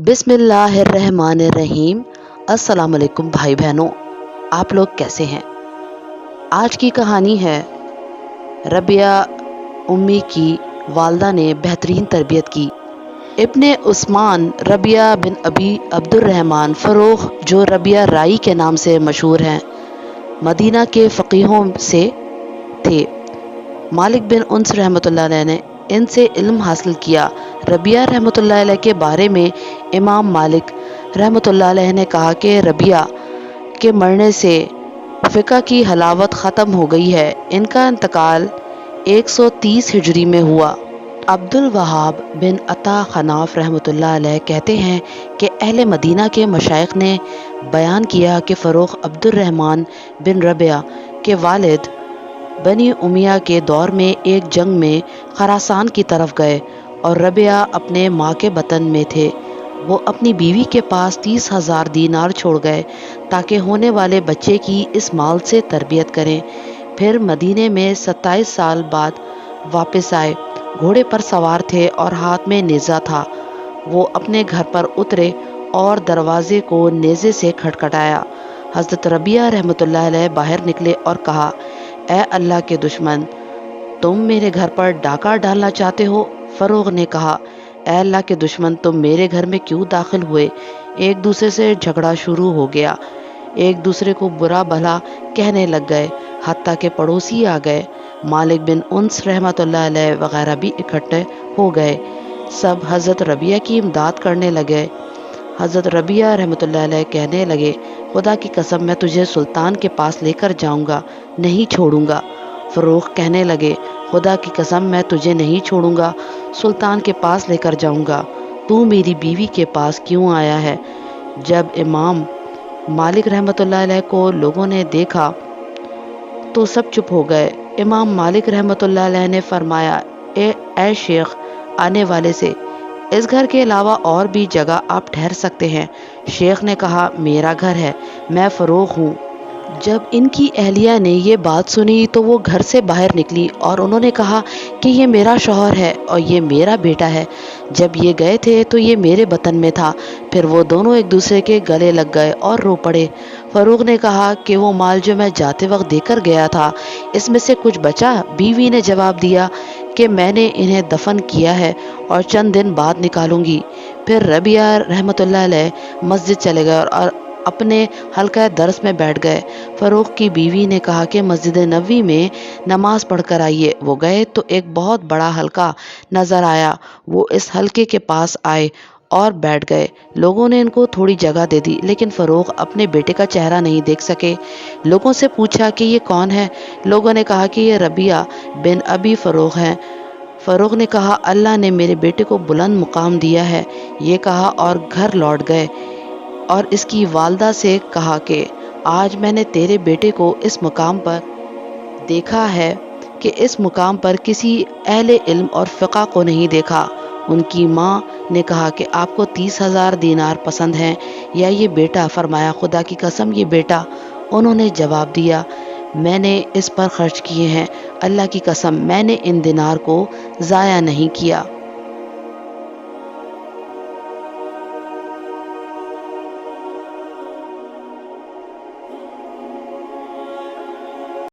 बिस्मिल्लाहिर्रहमानिर्रहीम। अस्सलाम वालेकुम भाई बहनों, आप लोग कैसे हैं। आज की कहानी है रबिया उम्मी की वालदा ने बेहतरीन तरबियत की। इब्ने उस्मान रबिया बिन अबी अब्दुर्रहमान फ़रोग़, जो रबिया राई के नाम से मशहूर हैं, मदीना के फ़क़ीहों से थे। मालिक बिन उन्स रहमतुल्लाह अलैह ने इनसे इल्म हासिल किया। रबिया रहमतुल्लाह अलैह के बारे में इमाम मालिक रहमतुल्लाह अलैह ने कहा कि रबिया के मरने से फ़िक़्ह की हलावत ख़त्म हो गई है। इनका इंतकाल 130 हिजरी में हुआ। अब्दुल वहाब बिन अता खनाफ रहमतुल्लाह अलैह कहते हैं कि अहले मदीना के मशाइख ने बयान किया कि फ़रोग़ अब्दुर्रहमान बिन रबिया के वालिद बनी उमिया के दौर में एक जंग में खरासान की तरफ गए और रबिया अपने माँ के बतन में थे। वो अपनी बीवी के पास 30,000 दीनार छोड़ गए ताकि होने वाले बच्चे की इस माल से तरबियत करें। फिर मदीने में 27 साल बाद वापस आए। घोड़े पर सवार थे और हाथ में नेज़ा था। वो अपने घर पर उतरे और दरवाजे को नेज़े से खटखटाया। हज़रत रबिया रहमतुल्लाह अलैह बाहर निकले और कहा, ए अल्लाह के दुश्मन, तुम मेरे घर पर डाका डालना चाहते हो। फ़रोग़ ने कहा, ए अल्लाह के दुश्मन, तुम मेरे घर में क्यों दाखिल हुए। एक दूसरे से झगड़ा शुरू हो गया। एक दूसरे को बुरा भला कहने लग गए, हत्ता के पड़ोसी आ गए। मालिक बिन उन्स रहमतुल्लाह अलैह वगैरह भी इकट्ठे हो गए। सब हज़रत रबिया की इमदाद करने लगे। हज़रत रबिया रहमतुल्लाह अलैह कहने लगे, खुदा की कसम, मैं तुझे सुल्तान के पास लेकर जाऊंगा, नहीं छोड़ूंगा। फ़रोग़ कहने लगे, खुदा की कसम, मैं तुझे नहीं छोड़ूंगा, सुल्तान के पास लेकर जाऊंगा। तू मेरी बीवी के पास क्यों आया है। जब इमाम मालिक रहमतुल्लाह अलैह को लोगों ने देखा तो सब चुप हो गए। इमाम मालिक रहमतुल्लाह अलैह ने फरमाया, ए शेख, आने वाले से, इस घर के अलावा और भी जगह आप ठहर सकते हैं। शेख ने कहा, मेरा घर है, मैं फ़रोग़ हूँ। जब इनकी अहलिया ने ये बात सुनी तो वो घर से बाहर निकली और उन्होंने कहा कि ये मेरा शौहर है और ये मेरा बेटा है। जब ये गए थे तो ये मेरे बतन में था। फिर वो दोनों एक दूसरे के गले लग गए और रो पड़े। फ़रोग़ ने कहा कि वो माल जो मैं जाते वक्त देकर गया था, इसमें से कुछ बचा। बीवी ने जवाब दिया कि मैंने इन्हें दफन किया है और चंद दिन बाद निकालूंगी। फिर रबिया रहमतुल्लाह अलैह मस्जिद चले गए और अपने हल्का दर्स में बैठ गए। फ़रोग़ की बीवी ने कहा कि मस्जिद नबवी में नमाज पढ़ कर आइए। वो गए तो एक बहुत बड़ा हल्का नज़र आया। वो इस हल्के के पास आए और बैठ गए। लोगों ने इनको थोड़ी जगह दे दी, लेकिन फ़रोग़ अपने बेटे का चेहरा नहीं देख सके। लोगों से पूछा कि ये कौन है। लोगों ने कहा कि ये रबिया बिन अबी फ़रोग़ हैं। फ़रोग़ ने कहा, अल्लाह ने मेरे बेटे को बुलंद मुकाम दिया है। ये कहा और घर लौट गए और इसकी वालदा से कहा कि आज मैंने तेरे बेटे को इस मुकाम पर देखा है कि इस मुकाम पर किसी अहले इल्म और फ़िक़्ह को नहीं देखा। उनकी माँ ने कहा कि आपको 30,000 दीनार पसंद हैं या ये बेटा। फरमाया, खुदा की कसम, ये बेटा। उन्होंने जवाब दिया, मैंने इस पर खर्च किए हैं। अल्लाह की कसम, मैंने इन दिनार को ज़ाया नहीं किया।